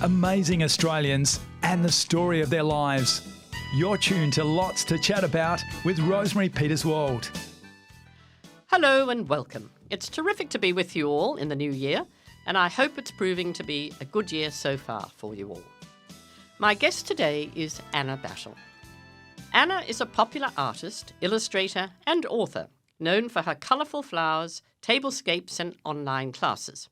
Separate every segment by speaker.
Speaker 1: amazing Australians and the story of their lives. You're tuned to Lots to Chat About with Rosemary Peterswald.
Speaker 2: Hello and welcome. It's terrific to be with you all in the new year, and I hope it's proving to be a good year so far for you all. My guest today is Anna Battle. Anna is a popular artist, illustrator and author, known for her colourful flowers, tablescapes and online classes.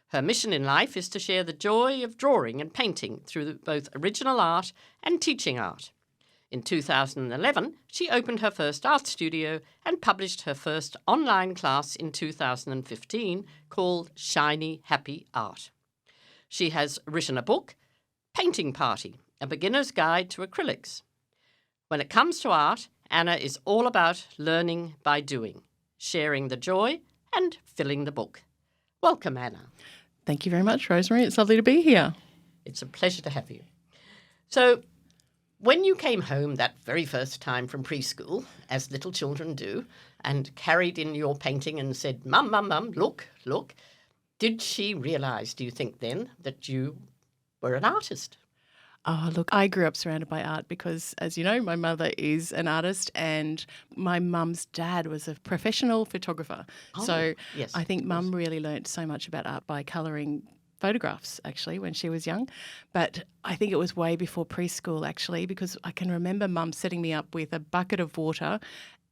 Speaker 2: Her mission in life is to share the joy of drawing and painting through both original art and teaching art. In 2011, she opened her first art studio and published her first online class in 2015 called Shiny Happy Art. She has written a book, Painting Party, A Beginner's Guide to Acrylics. When it comes to art, Anna is all about learning by doing, sharing the joy and filling the book. Welcome, Anna.
Speaker 3: Thank you very much, Rosemary. It's lovely to be here.
Speaker 2: It's a pleasure to have you. So, when you came home that very first time from preschool, as little children do, and carried in your painting and said, "Mum, Mum, Mum, look, look," did she realise, do you think then, that you were an artist?
Speaker 3: Oh, look, I grew up surrounded by art because, as you know, my mother is an artist and my mum's dad was a professional photographer.
Speaker 2: Yes,
Speaker 3: I think Mum really learnt so much about art by colouring photographs, actually, when she was young. But I think it was way before preschool, actually, because I can remember Mum setting me up with a bucket of water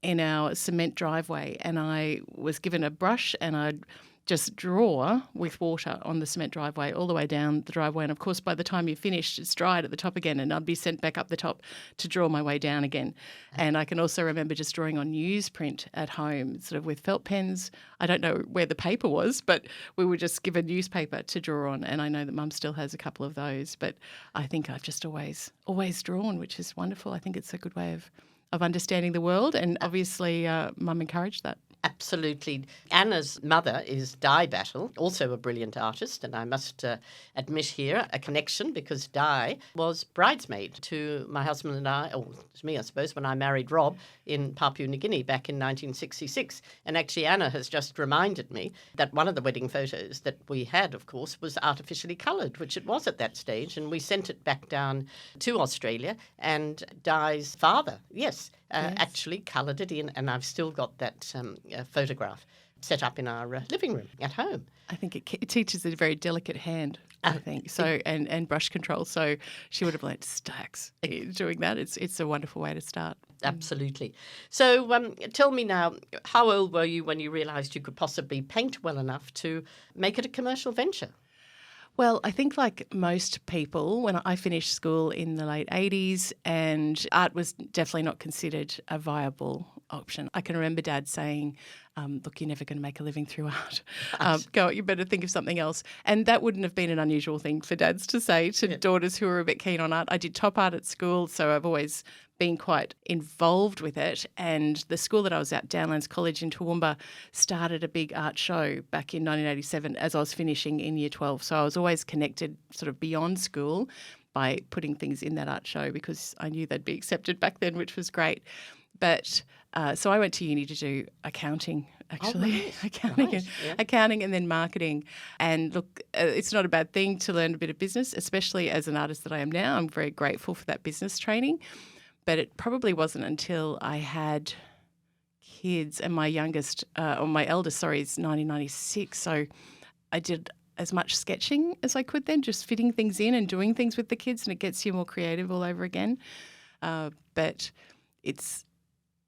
Speaker 3: in our cement driveway, and I was given a brush and I'd just draw with water on the cement driveway all the way down the driveway. And, of course, by the time you finished, it's dried at the top again and I'd be sent back up the top to draw my way down again. And I can also remember just drawing on newsprint at home, sort of with felt pens. I don't know where the paper was, but we were just given newspaper to draw on. And I know that Mum still has a couple of those. But I think I've just always drawn, which is wonderful. I think it's a good way of understanding the world. And obviously Mum encouraged that.
Speaker 2: Absolutely. Anna's mother is Di Battle, also a brilliant artist, and I must admit here a connection because Di was bridesmaid to my husband and I, or to me I suppose, when I married Rob in Papua New Guinea back in 1966. And actually Anna has just reminded me that one of the wedding photos that we had, of course, was artificially coloured, which it was at that stage, and we sent it back down to Australia, and Di's father, yes, actually coloured it in, and I've still got that photograph set up in our living room at home.
Speaker 3: I think it teaches a very delicate hand, I think, so and brush control. So she would have learnt stacks doing that. It's a wonderful way to start.
Speaker 2: Absolutely. So tell me now, how old were you when you realised you could possibly paint well enough to make it a commercial venture?
Speaker 3: Well, I think like most people, when I finished school in the late 80s, and art was definitely not considered a viable option. I can remember Dad saying, look, you're never going to make a living through art. You better think of something else. And that wouldn't have been an unusual thing for dads to say to daughters who were a bit keen on art. I did top art at school, so I've always been quite involved with it. And the school that I was at, Downlands College in Toowoomba, started a big art show back in 1987 as I was finishing in Year 12. So I was always connected sort of beyond school by putting things in that art show because I knew they'd be accepted back then, which was great. But so I went to uni to do accounting, actually. Accounting and then marketing. And look, it's not a bad thing to learn a bit of business, especially as an artist that I am now. I'm very grateful for that business training. But it probably wasn't until I had kids, and my eldest, is 1996. So I did as much sketching as I could then, just fitting things in and doing things with the kids, and it gets you more creative all over again. But it's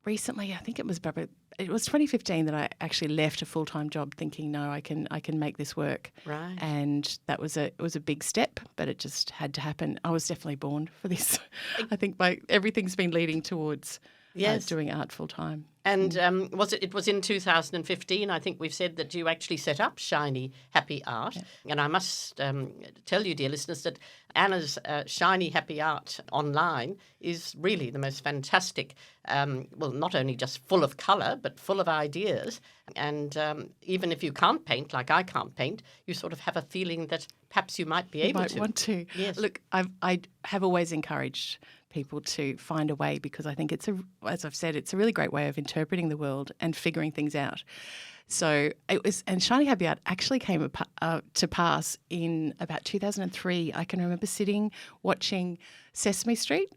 Speaker 3: recently, I think it was 2015 that I actually left a full-time job thinking, no, I can make this work.
Speaker 2: Right.
Speaker 3: And it was a big step, but it just had to happen. I was definitely born for this. I think everything's been leading towards doing art full-time.
Speaker 2: And it was in 2015, I think we've said that you actually set up Shiny Happy Art. Yeah. And I must tell you, dear listeners, that Anna's Shiny Happy Art online is really the most fantastic, not only just full of colour, but full of ideas. And even if you can't paint, like I can't paint, you sort of have a feeling that perhaps you might be able to.
Speaker 3: You might want to.
Speaker 2: Yes.
Speaker 3: Look, I have always encouraged people to find a way because I think as I've said, it's a really great way of interpreting the world and figuring things out. So it was, and Shiny Happy Art actually came to pass in about 2003. I can remember sitting watching Sesame Street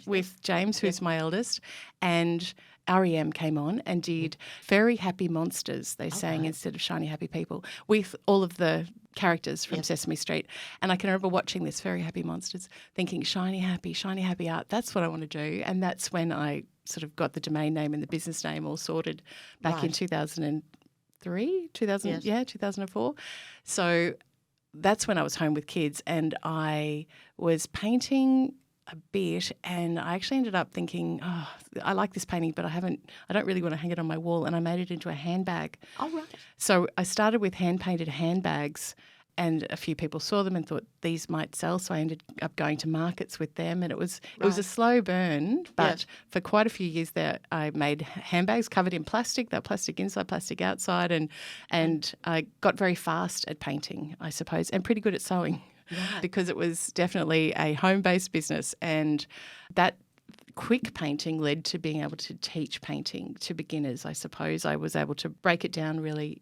Speaker 3: with James, who's my eldest, and REM came on and did Very Happy Monsters, they sang, instead of Shiny Happy People, with all of the characters from Sesame Street. And I can remember watching this Very Happy Monsters thinking, Shiny Happy Art, that's what I want to do. And that's when I sort of got the domain name and the business name all sorted back in 2004. So that's when I was home with kids, and I was painting a bit, and I actually ended up thinking, oh, I like this painting, but I don't really want to hang it on my wall, and I made it into a handbag.
Speaker 2: Oh, right.
Speaker 3: So I started with hand-painted handbags, and a few people saw them and thought these might sell, so I ended up going to markets with them, and it was a slow burn, but for quite a few years there I made handbags covered in plastic, that plastic inside, plastic outside, and I got very fast at painting, I suppose, and pretty good at sewing. Right. Because it was definitely a home-based business, and that quick painting led to being able to teach painting to beginners, I suppose. I was able to break it down really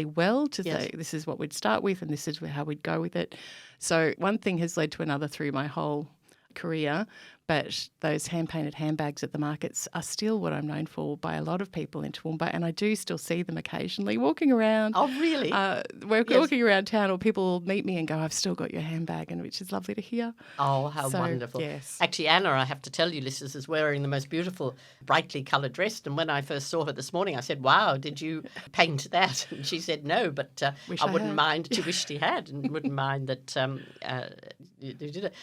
Speaker 3: well to say this is what we'd start with and this is how we'd go with it. So one thing has led to another through my whole career, but those hand-painted handbags at the markets are still what I'm known for by a lot of people in Toowoomba, and I do still see them occasionally walking around.
Speaker 2: Oh, really?
Speaker 3: Walking around town, or people will meet me and go, I've still got your handbag, and which is lovely to hear.
Speaker 2: Oh, how wonderful.
Speaker 3: Yes.
Speaker 2: Actually, Anna, I have to tell you, listeners, is wearing the most beautiful, brightly coloured dress, and when I first saw her this morning, I said, wow, did you paint that? And she said, no, but I wouldn't mind. She wished she had, and wouldn't mind that you did it.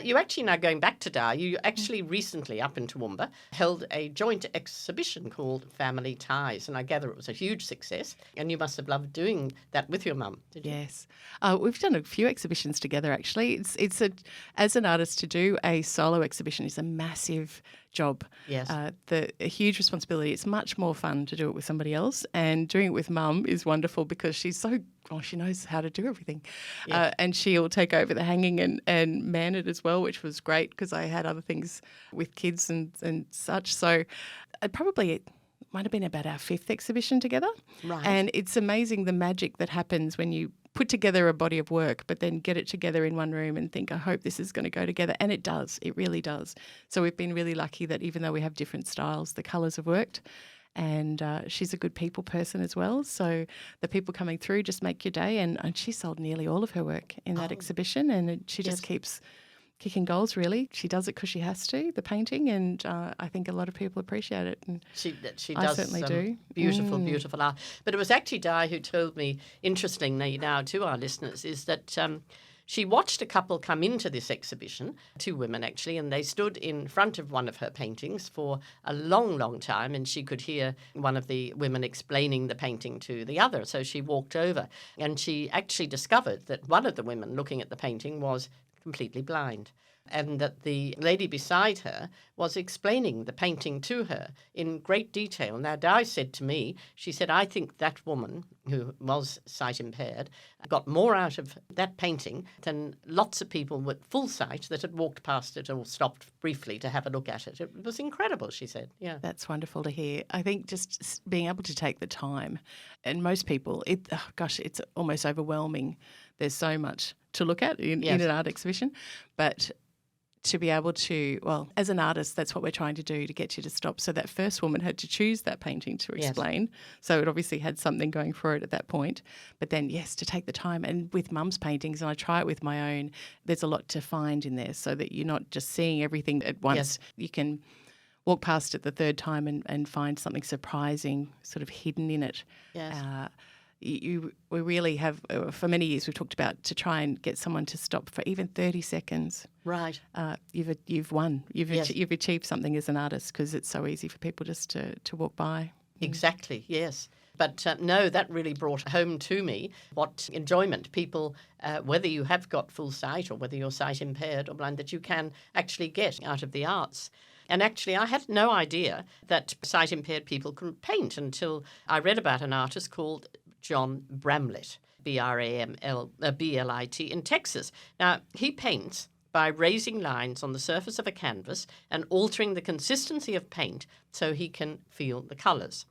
Speaker 2: You actually, now going back to Dar, you actually recently, up in Toowoomba, held a joint exhibition called Family Ties, and I gather it was a huge success, and you must have loved doing that with your mum, did you? Yes.
Speaker 3: We've done a few exhibitions together, actually. As an artist, to do a solo exhibition is a massive job.
Speaker 2: Yes.
Speaker 3: A huge responsibility. It's much more fun to do it with somebody else, and doing it with mum is wonderful because she knows how to do everything.
Speaker 2: Yeah.
Speaker 3: And she'll take over the hanging and man it as well, which was great because I had other things with kids and such. So it might have been about our 5th exhibition together.
Speaker 2: Right.
Speaker 3: And it's amazing the magic that happens when you put together a body of work, but then get it together in one room and think, I hope this is going to go together. And it does. It really does. So we've been really lucky that even though we have different styles, the colours have worked. And she's a good people person as well. So the people coming through just make your day. And she sold nearly all of her work in that exhibition. And she just keeps kicking goals, really. She does it because she has to, the painting, and I think a lot of people appreciate it. And
Speaker 2: she does.
Speaker 3: I certainly do.
Speaker 2: Beautiful art. But it was actually Di who told me, interestingly now to our listeners, is that she watched a couple come into this exhibition, 2 women actually, and they stood in front of one of her paintings for a long, long time, and she could hear one of the women explaining the painting to the other. So she walked over, and she actually discovered that one of the women looking at the painting was completely blind, and that the lady beside her was explaining the painting to her in great detail. Now, Di said to me, she said, I think that woman, who was sight impaired, got more out of that painting than lots of people with full sight that had walked past it or stopped briefly to have a look at it. It was incredible, she said. Yeah.
Speaker 3: That's wonderful to hear. I think just being able to take the time, and most people, it's almost overwhelming. There's so much to look at in an art exhibition, but to be able to, as an artist, that's what we're trying to do, to get you to stop. So that first woman had to choose that painting to explain. Yes. So it obviously had something going for it at that point. But then, to take the time. And with mum's paintings, and I try it with my own, there's a lot to find in there so that you're not just seeing everything at once. Yes. You can walk past it the third time and find something surprising sort of hidden in it.
Speaker 2: Yes.
Speaker 3: We really have, for many years, we've talked about to try and get someone to stop for even 30 seconds.
Speaker 2: Right.
Speaker 3: You've won. You've achieved something as an artist, because it's so easy for people just to walk by.
Speaker 2: Exactly, yes. But no, that really brought home to me what enjoyment people, whether you have got full sight or whether you're sight impaired or blind, that you can actually get out of the arts. And actually, I had no idea that sight impaired people can paint until I read about an artist called John Bramlett, Bramlit, in Texas. Now, he paints by raising lines on the surface of a canvas and altering the consistency of paint so he can feel the colours.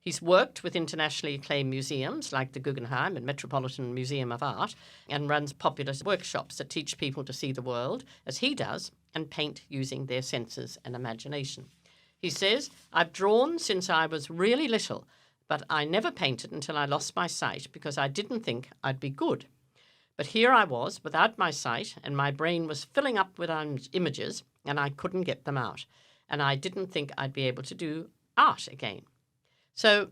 Speaker 2: He's worked with internationally acclaimed museums like the Guggenheim and Metropolitan Museum of Art and runs popular workshops that teach people to see the world as he does and paint using their senses and imagination. He says, "I've drawn since I was really little, but I never painted until I lost my sight because I didn't think I'd be good. But here I was without my sight and my brain was filling up with images and I couldn't get them out. And I didn't think I'd be able to do art again." So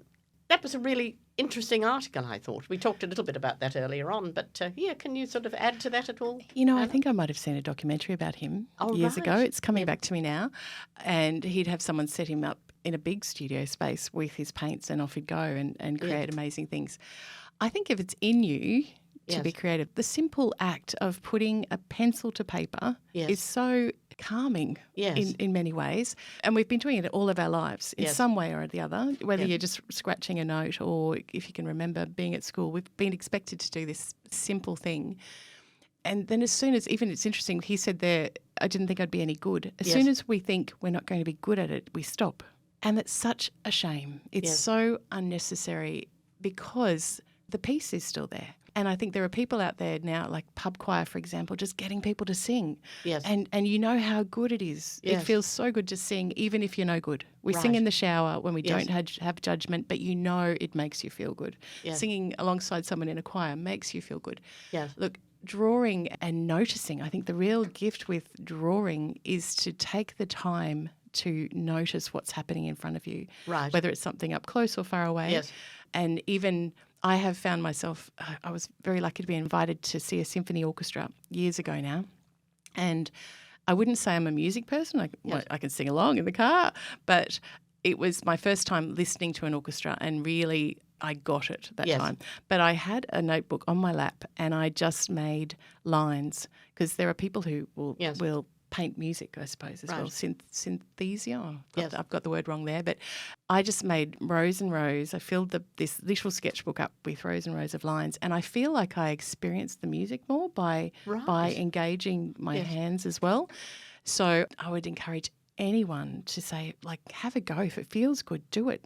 Speaker 2: that was a really interesting article, I thought. We talked a little bit about that earlier on, but can you sort of add to that at all?
Speaker 3: You know, I
Speaker 2: Anna?
Speaker 3: think I might have seen a documentary about him years
Speaker 2: right.
Speaker 3: ago. It's coming back to me now. And he'd have someone set him up in a big studio space with his paints and off he'd go and create amazing things. I think if it's in you to be creative, the simple act of putting a pencil to paper is so calming in many ways. And we've been doing it all of our lives in some way or the other, whether you're just scratching a note or if you can remember being at school, we've been expected to do this simple thing. And then as soon as, even it's interesting, he said there, I didn't think I'd be any good. As soon as we think we're not going to be good at it, we stop. And it's such a shame. It's so unnecessary because the piece is still there. And I think there are people out there now, like pub choir, for example, just getting people to sing.
Speaker 2: Yes.
Speaker 3: And you know how good it is.
Speaker 2: Yes.
Speaker 3: It feels so good to sing, even if you're no good. We sing in the shower when we don't have judgment, but you know it makes you feel good.
Speaker 2: Yes.
Speaker 3: Singing alongside someone in a choir makes you feel good.
Speaker 2: Yes.
Speaker 3: Look, drawing and noticing, I think the real gift with drawing is to take the time to notice what's happening in front of you,
Speaker 2: Right.
Speaker 3: whether it's something up close or far away.
Speaker 2: Yes.
Speaker 3: And even I have found myself, I was very lucky to be invited to see a symphony orchestra years ago now. And I wouldn't say I'm a music person. I can sing along in the car, but it was my first time listening to an orchestra and really I got it that time. But I had a notebook on my lap and I just made lines because there are people who will paint music, I suppose, as well. Synthesia. I've got the word wrong there. But I just made rows and rows. I filled this little sketchbook up with rows and rows of lines. And I feel like I experienced the music more by engaging my hands as well. So I would encourage anyone to say, like, have a go. If it feels good, do it.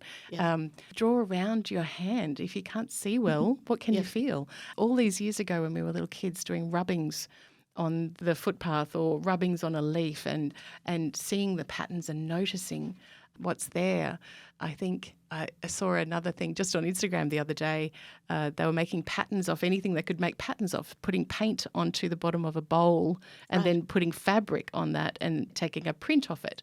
Speaker 3: Draw around your hand. If you can't see well, what can you feel? All these years ago when we were little kids doing rubbings on the footpath or rubbings on a leaf and seeing the patterns and noticing what's there. I think I saw another thing just on Instagram the other day. They were making patterns off anything they could make patterns off, putting paint onto the bottom of a bowl and then putting fabric on that and taking a print off it.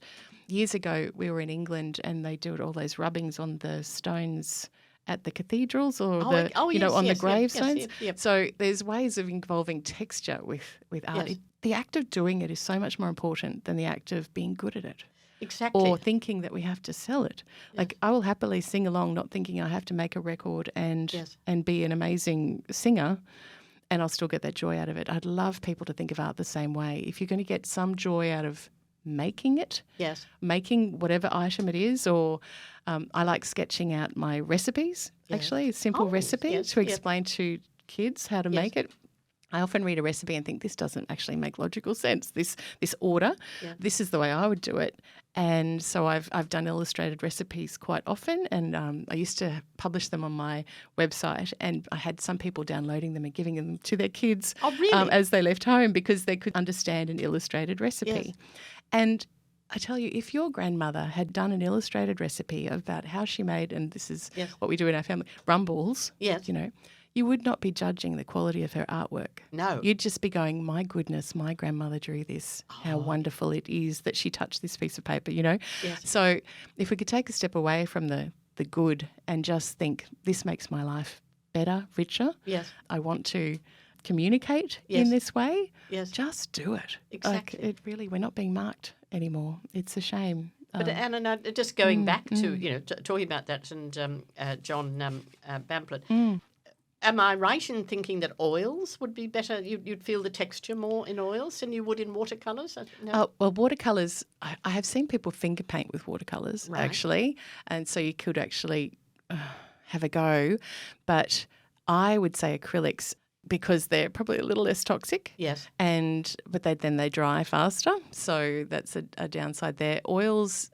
Speaker 3: Years ago, we were in England and they do all those rubbings on the stones at the cathedrals or on the gravestones. So there's ways of involving texture with art. The act of doing it is so much more important than the act of being good at it.
Speaker 2: Exactly.
Speaker 3: Or thinking that we have to sell it. Like I will happily sing along not thinking I have to make a record and be an amazing singer and I'll still get that joy out of it. I'd love people to think of art the same way. If you're going to get some joy out of making it, making whatever item it is, or I like sketching out my recipes, actually, a simple recipe to explain to kids how to make it. I often read a recipe and think this doesn't actually make logical sense, this order. This is the way I would do it. And so I've done illustrated recipes quite often and I used to publish them on my website and I had some people downloading them and giving them to their kids as they left home because they could understand an illustrated recipe. And I tell you, if your grandmother had done an illustrated recipe about how she made, and this is what we do in our family, rumbles, you would not be judging the quality of her artwork.
Speaker 2: No.
Speaker 3: You'd just be going, my goodness, my grandmother drew this. How wonderful it is that she touched this piece of paper, So if we could take a step away from the good and just think, this makes my life better, richer. I want to communicate in this way. Just do it.
Speaker 2: Exactly.
Speaker 3: We're not being marked anymore. It's a shame.
Speaker 2: But Anna, just going back to, talking about that and John Bamplet, am I right in thinking that oils would be better? You'd feel the texture more in oils than you would in watercolours? No?
Speaker 3: Well, watercolours, I have seen people finger paint with watercolours, actually, and so you could actually have a go. But I would say acrylics, because they're probably a little less toxic. But then they dry faster, so that's a downside there. Oils,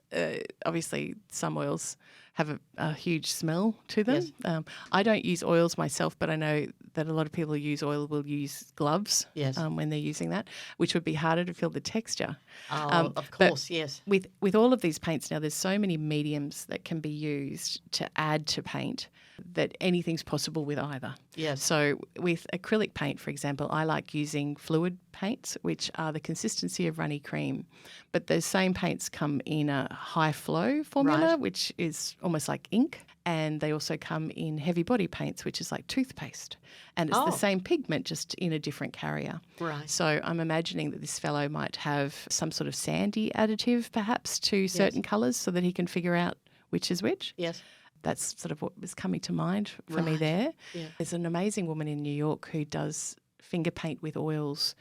Speaker 3: obviously some oils have a huge smell to them.
Speaker 2: Yes.
Speaker 3: I don't use oils myself, but I know that a lot of people who use oil will use gloves
Speaker 2: Yes.
Speaker 3: when they're using that, which would be harder to feel the texture.
Speaker 2: Of course, yes.
Speaker 3: With all of these paints now, there's so many mediums that can be used to add to paint that anything's possible with either.
Speaker 2: Yes.
Speaker 3: So with acrylic paint, for example, I like using fluid paints, which are the consistency of runny cream. But those same paints come in a high flow formula,
Speaker 2: Right.
Speaker 3: which is almost like ink. And they also come in heavy body paints, which is like toothpaste. And it's the same pigment, just in a different carrier.
Speaker 2: Right.
Speaker 3: So I'm imagining that this fellow might have some sort of sandy additive perhaps to certain colours so that he can figure out which is which.
Speaker 2: Yes.
Speaker 3: That's sort of what was coming to mind for me
Speaker 2: Right.
Speaker 3: there.
Speaker 2: Yeah.
Speaker 3: There's an amazing woman in New York who does finger paint with oils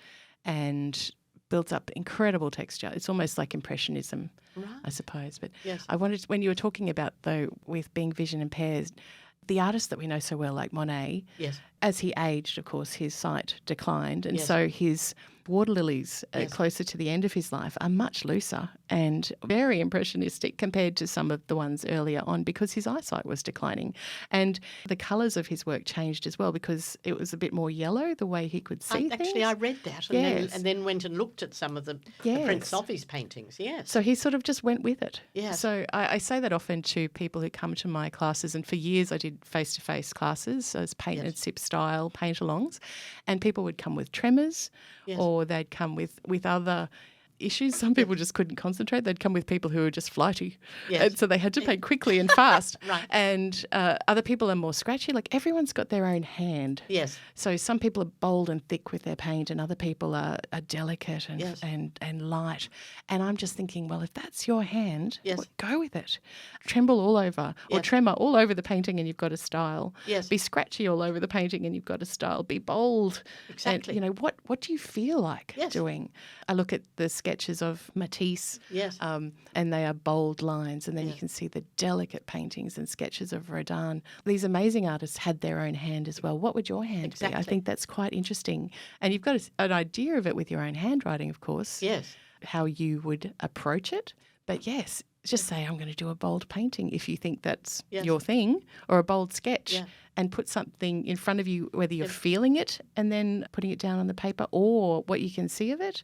Speaker 3: and builds up incredible texture. It's almost like impressionism,
Speaker 2: Right.
Speaker 3: I suppose. But
Speaker 2: Yes.
Speaker 3: I wanted, when you were talking about, though, with being vision impaired, the artists that we know so well, like Monet,
Speaker 2: Yes.
Speaker 3: as he aged, of course, his sight declined. And
Speaker 2: Yes.
Speaker 3: so his water lilies
Speaker 2: Yes.
Speaker 3: closer to the end of his life are much looser and very impressionistic compared to some of the ones earlier on because his eyesight was declining. And the colours of his work changed as well because it was a bit more yellow, the way he could see things.
Speaker 2: Actually, I read that and then went and looked at some of the prints of his paintings, yes.
Speaker 3: So he sort of just went with it.
Speaker 2: Yes.
Speaker 3: So I say that often to people who come to my classes, and for years I did face-to-face classes as paint and sip style paint-alongs, and people would come with tremors or they'd come with other issues. Some people just couldn't concentrate. They'd come with people who were just flighty.
Speaker 2: Yes.
Speaker 3: And so they had to paint quickly and fast.
Speaker 2: Right.
Speaker 3: And other people are more scratchy. Like everyone's got their own hand.
Speaker 2: Yes.
Speaker 3: So some people are bold and thick with their paint and other people are delicate and light. And I'm just thinking, well, if that's your hand, go with it. Tremble all over or tremor all over the painting and you've got a style.
Speaker 2: Yes.
Speaker 3: Be scratchy all over the painting and you've got a style. Be bold.
Speaker 2: Exactly.
Speaker 3: And, what do you feel like doing? I look at the sketches of Matisse, and they are bold lines, and then you can see the delicate paintings and sketches of Rodin. These amazing artists had their own hand as well. What would your hand be? I think that's quite interesting. And you've got an idea of it with your own handwriting, of course, how you would approach it. But yes, just say, I'm going to do a bold painting if you think that's your thing, or a bold sketch. And put something in front of you, whether you're feeling it and then putting it down on the paper or what you can see of it.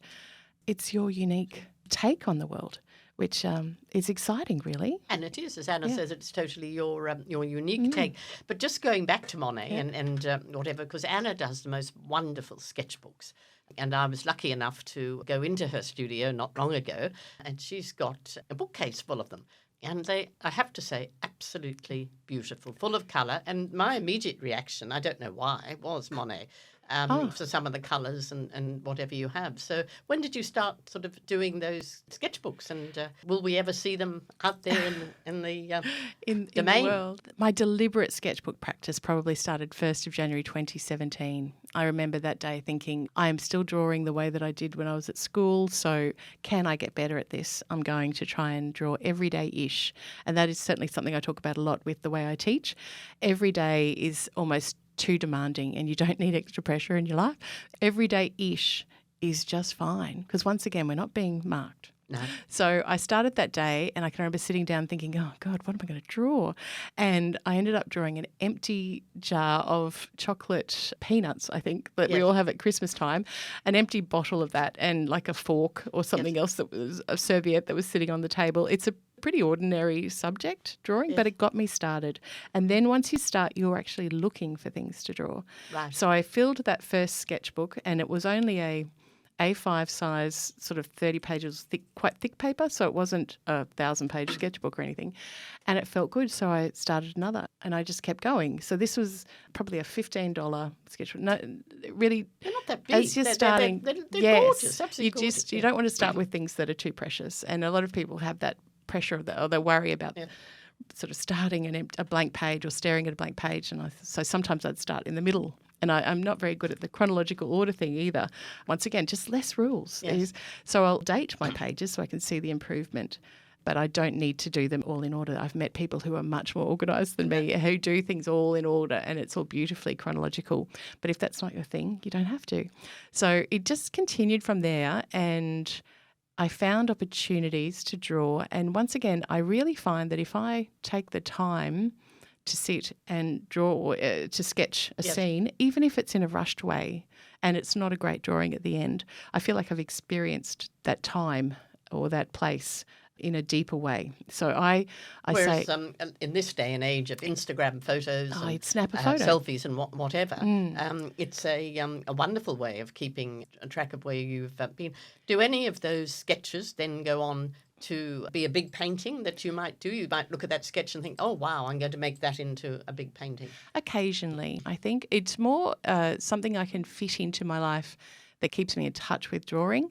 Speaker 3: It's your unique take on the world, which is exciting, really.
Speaker 2: And it is, as Anna says, it's totally your unique take. But just going back to Monet and whatever, because Anna does the most wonderful sketchbooks. And I was lucky enough to go into her studio not long ago, and she's got a bookcase full of them. And they, I have to say, absolutely beautiful, full of colour. And my immediate reaction, I don't know why, was Monet. For some of the colours and whatever you have. So when did you start sort of doing those sketchbooks, and will we ever see them out there in the
Speaker 3: in
Speaker 2: domain?
Speaker 3: The world? My deliberate sketchbook practice probably started 1st of January 2017. I remember that day thinking, I am still drawing the way that I did when I was at school, so can I get better at this? I'm going to try and draw every day-ish. And that is certainly something I talk about a lot with the way I teach. Every day is almost too demanding and you don't need extra pressure in your life. Every day-ish is just fine because once again, we're not being marked.
Speaker 2: No.
Speaker 3: So I started that day and I can remember sitting down thinking, oh God, what am I going to draw? And I ended up drawing an empty jar of chocolate peanuts, I think, that we all have at Christmas time, an empty bottle of that and like a fork or something else that was a serviette that was sitting on the table. It's a pretty ordinary subject, drawing, but it got me started. And then once you start, you're actually looking for things to draw.
Speaker 2: Right.
Speaker 3: So I filled that first sketchbook and it was only a A5 size, sort of 30 pages, quite thick paper, so it wasn't a 1,000-page sketchbook or anything. And it felt good, so I started another and I just kept going. So this was probably a $15 sketchbook. No, really,
Speaker 2: they're not that big.
Speaker 3: as you're starting,
Speaker 2: they're gorgeous, absolutely gorgeous.
Speaker 3: You don't want to start with things that are too precious. And a lot of people have that pressure of that, or they worry about sort of starting a blank page or staring at a blank page. And so sometimes I'd start in the middle. And I'm not very good at the chronological order thing either. Once again, just less rules.
Speaker 2: Yes.
Speaker 3: So I'll date my pages so I can see the improvement, but I don't need to do them all in order. I've met people who are much more organised than me who do things all in order and it's all beautifully chronological. But if that's not your thing, you don't have to. So it just continued from there, and I found opportunities to draw. And once again, I really find that if I take the time to sit and draw or to sketch a scene, even if it's in a rushed way and it's not a great drawing at the end, I feel like I've experienced that time or that place in a deeper way. So I
Speaker 2: Whereas,
Speaker 3: say...
Speaker 2: in this day and age of Instagram photos and
Speaker 3: you'd snap a photo.
Speaker 2: selfies and whatever, it's a wonderful way of keeping track of where you've been. Do any of those sketches then go on to be a big painting that you might do? You might look at that sketch and think, oh, wow, I'm going to make that into a big painting.
Speaker 3: Occasionally. I think it's more something I can fit into my life that keeps me in touch with drawing.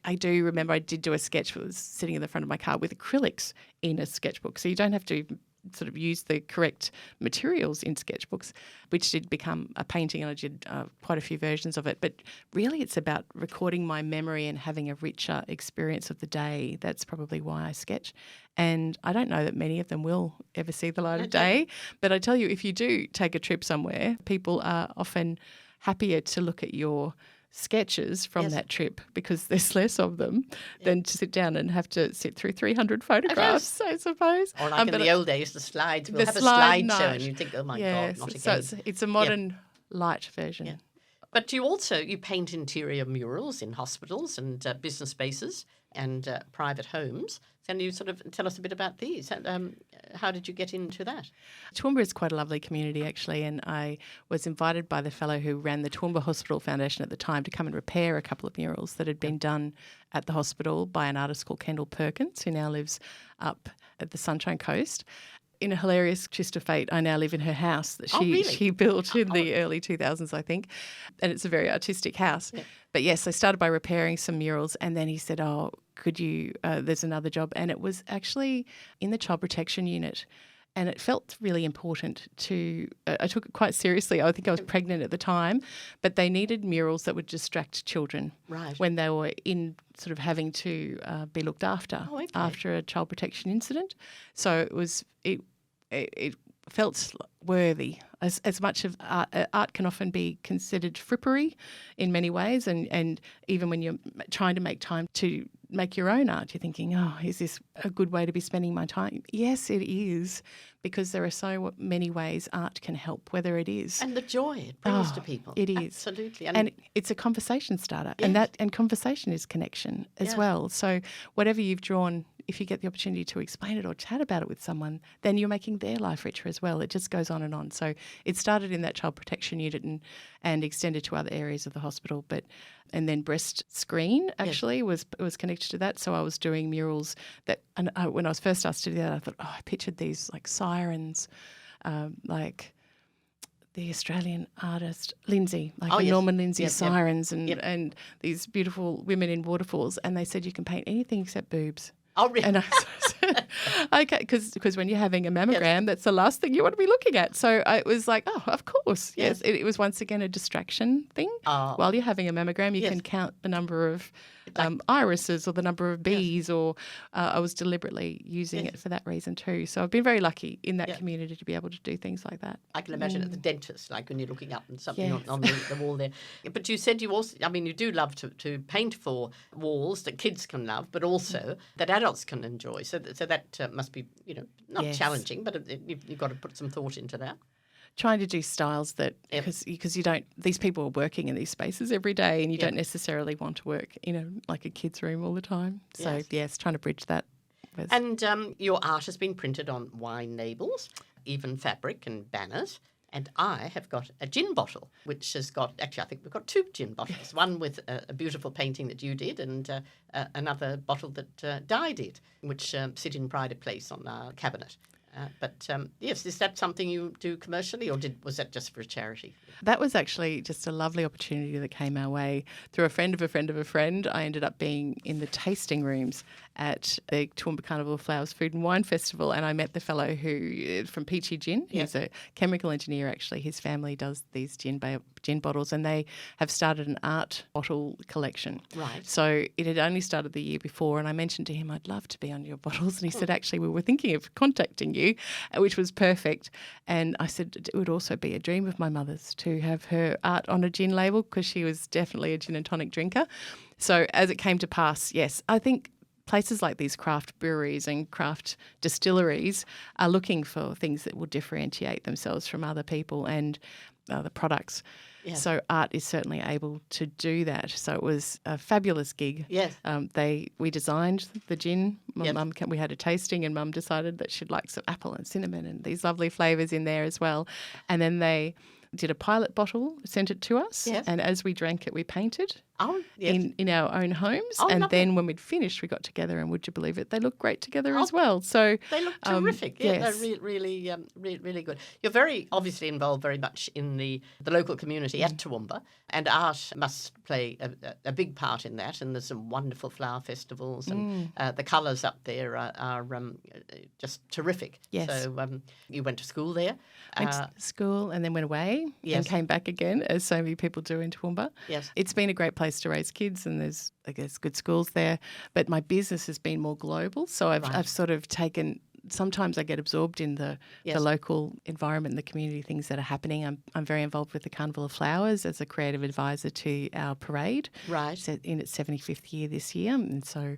Speaker 3: I do remember I did do a sketch that was sitting in the front of my car with acrylics in a sketchbook. So you don't have to sort of use the correct materials in sketchbooks, which did become a painting, and I did quite a few versions of it. But really it's about recording my memory and having a richer experience of the day. That's probably why I sketch. And I don't know that many of them will ever see the light of day. But I tell you, if you do take a trip somewhere, people are often happier to look at your sketches from that trip because there's less of them than to sit down and have to sit through 300 photographs, I suppose.
Speaker 2: Or like in the old days, the slides. We'll have a slideshow and you think, oh my God, not again.
Speaker 3: So it's a modern light version.
Speaker 2: Yeah. But you paint interior murals in hospitals and business spaces and private homes. Can you sort of tell us a bit about these? How did you get into that?
Speaker 3: Toowoomba is quite a lovely community, actually, and I was invited by the fellow who ran the Toowoomba Hospital Foundation at the time to come and repair a couple of murals that had been done at the hospital by an artist called Kendall Perkins, who now lives up at the Sunshine Coast. In a hilarious twist of fate, I now live in her house that she built in the early 2000s, I think, and it's a very artistic house. Yeah. But yes, I started by repairing some murals, and then he said, oh, could you, there's another job. And it was actually in the child protection unit. And it felt really important to, I took it quite seriously. I think I was pregnant at the time, but they needed murals that would distract children when they were in sort of having to be looked after after a child protection incident. So it felt worthy. As much of art can often be considered frippery in many ways, and even when you're trying to make time to make your own art, you're thinking, oh, is this a good way to be spending my time? Yes, it is, because there are so many ways art can help, whether it is.
Speaker 2: And the joy it brings to people.
Speaker 3: It is.
Speaker 2: Absolutely.
Speaker 3: And it's a conversation starter, and conversation is connection as well. So whatever you've drawn, if you get the opportunity to explain it or chat about it with someone, then you're making their life richer as well. It just goes on and on. So it started in that child protection unit and extended to other areas of the hospital. And then breast screen actually was connected to that. So I was doing murals that, and when I was first asked to do that, I thought, I pictured these like sirens, like the Australian artist Lindsay, Norman Lindsay sirens and these beautiful women in waterfalls. And they said you can paint anything except boobs.
Speaker 2: Oh, really?
Speaker 3: And I said, okay, because when you're having a mammogram, that's the last thing you want to be looking at. So it was like, oh, of course. Yes. It was once again a distraction thing. While you're having a mammogram, you can count the number of irises or the number of bees, or I was deliberately using it for that reason too. So I've been very lucky in that community to be able to do things like that.
Speaker 2: I can imagine at the dentist, like when you're looking up and something on the wall there. But you said you also, you do love to paint for walls that kids can love, but also that adults can enjoy. So that must be, not challenging, but you've got to put some thought into that.
Speaker 3: Trying to do styles that, because you don't, these people are working in these spaces every day, and you don't necessarily want to work in like a kid's room all the time. So yes, trying to bridge that.
Speaker 2: And your art has been printed on wine labels, even fabric and banners. And I have got a gin bottle, which has got, actually I think we've got two gin bottles, one with a beautiful painting that you did and another bottle that Di did, which sit in pride of place on our cabinet. But yes, is that something you do commercially, or was that just for a charity?
Speaker 3: That was actually just a lovely opportunity that came our way through a friend of a friend of a friend. I ended up being in the tasting rooms at the Toowoomba Carnival of Flowers Food and Wine Festival, and I met the fellow who from Peachy Gin. He's a chemical engineer, actually. His family does these gin bottles, and they have started an art bottle collection.
Speaker 2: Right.
Speaker 3: So it had only started the year before, and I mentioned to him I'd love to be on your bottles, and he said, actually, we were thinking of contacting you, which was perfect. And I said it would also be a dream of my mother's to have her art on a gin label, because she was definitely a gin and tonic drinker. So as it came to pass, yes, I think places like these craft breweries and craft distilleries are looking for things that will differentiate themselves from other people and the products.
Speaker 2: Yes.
Speaker 3: So art is certainly able to do that. So it was a fabulous gig.
Speaker 2: Yes.
Speaker 3: We designed the gin.
Speaker 2: Yep.
Speaker 3: We had a tasting, and Mum decided that she'd like some apple and cinnamon and these lovely flavours in there as well. And then they did a pilot bottle, sent it to us,
Speaker 2: Yes.
Speaker 3: and as we drank it, we painted
Speaker 2: Oh, yes.
Speaker 3: in our own homes.
Speaker 2: Oh,
Speaker 3: and
Speaker 2: lovely.
Speaker 3: then when we'd finished, we got together, and would you believe it, they looked great together as well. So
Speaker 2: They look terrific. Yeah,
Speaker 3: yes.
Speaker 2: they're really good. You're very obviously involved very much in the local community at Toowoomba, and art must play a big part in that. And there's some wonderful flower festivals, and the colours up there are just terrific.
Speaker 3: Yes.
Speaker 2: So you went to school there.
Speaker 3: Went to school and then went away
Speaker 2: Yes.
Speaker 3: and came back again, as so many people do in Toowoomba.
Speaker 2: Yes.
Speaker 3: It's been a great place to raise kids, and there's, I guess, good schools there. But my business has been more global, so I've sort of taken. Sometimes I get absorbed in the local environment and the community things that are happening. I'm very involved with the Carnival of Flowers as a creative advisor to our parade.
Speaker 2: Right.
Speaker 3: It's in its 75th year this year, and so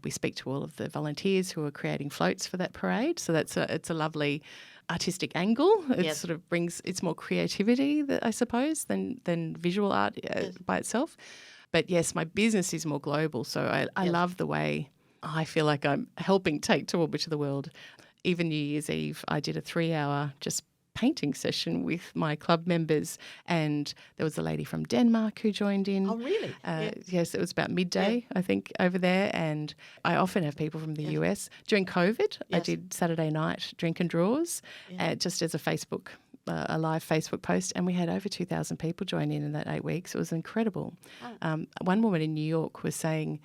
Speaker 3: we speak to all of the volunteers who are creating floats for that parade. So it's a lovely artistic angle. It sort of brings, it's more creativity, I suppose, than visual art by itself. But yes, my business is more global, so I love the way I feel like I'm helping take Toowoomba to the world. Even New Year's Eve, I did a 3-hour just painting session with my club members, and there was a lady from Denmark who joined in.
Speaker 2: Oh, really?
Speaker 3: Yes, it was about midday, I think, over there, and I often have people from the US. During COVID, I did Saturday night drink and draws, just as a live Facebook post, and we had over 2,000 people join in that 8 weeks. It was incredible. Oh. One woman in New York was saying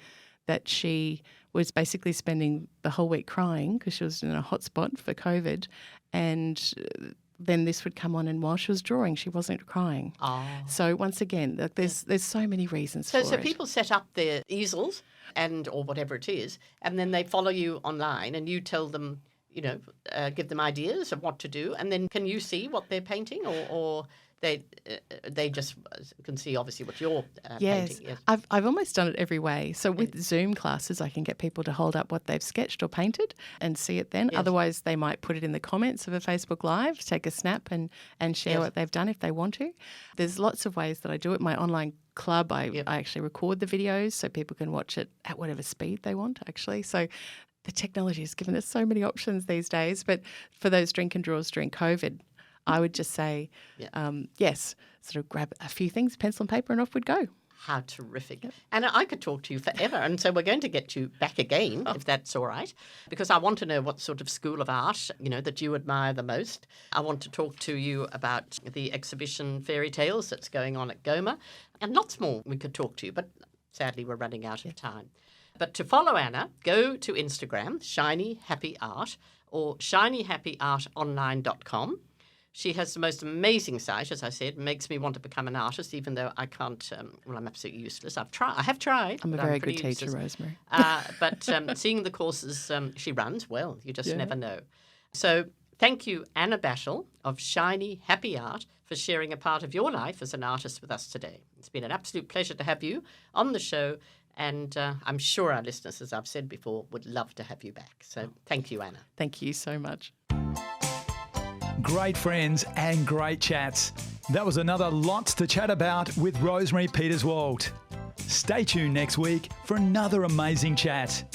Speaker 3: that she was basically spending the whole week crying because she was in a hotspot for COVID, and then this would come on, and while she was drawing, she wasn't crying. Oh. So once again, there's so many reasons for it.
Speaker 2: So people set up their easels or whatever it is, and then they follow you online, and you tell them, give them ideas of what to do, and then can you see what they're painting, or they just can see obviously what you're painting? Yes,
Speaker 3: I've almost done it every way. So with Zoom classes, I can get people to hold up what they've sketched or painted and see it then. Yes. Otherwise, they might put it in the comments of a Facebook Live, take a snap and share what they've done if they want to. There's lots of ways that I do it. My online club, I actually record the videos so people can watch it at whatever speed they want, actually. So the technology has given us so many options these days. But for those drink and draws during COVID, I would just say, yes, sort of grab a few things, pencil and paper, and off we'd go.
Speaker 2: How terrific. Yep. And I could talk to you forever. And so we're going to get you back again, if that's all right, because I want to know what sort of school of art, that you admire the most. I want to talk to you about the exhibition Fairy Tales that's going on at Goma, and lots more we could talk to you, but sadly we're running out of time. But to follow Anna, go to Instagram, Shiny Happy Art, or shinyhappyartonline.com. She has the most amazing site, as I said, makes me want to become an artist, even though I can't, I'm absolutely useless. I have tried.
Speaker 3: I'm a very good teacher, Rosemary.
Speaker 2: But seeing the courses she runs, well, you just never know. So thank you, Anna Battle of Shiny Happy Art, for sharing a part of your life as an artist with us today. It's been an absolute pleasure to have you on the show, and I'm sure our listeners, as I've said before, would love to have you back. So thank you, Anna.
Speaker 3: Thank you so much.
Speaker 1: Great friends and great chats. That was another Lots to Chat About with Rosemary Peterswald. Stay tuned next week for another amazing chat.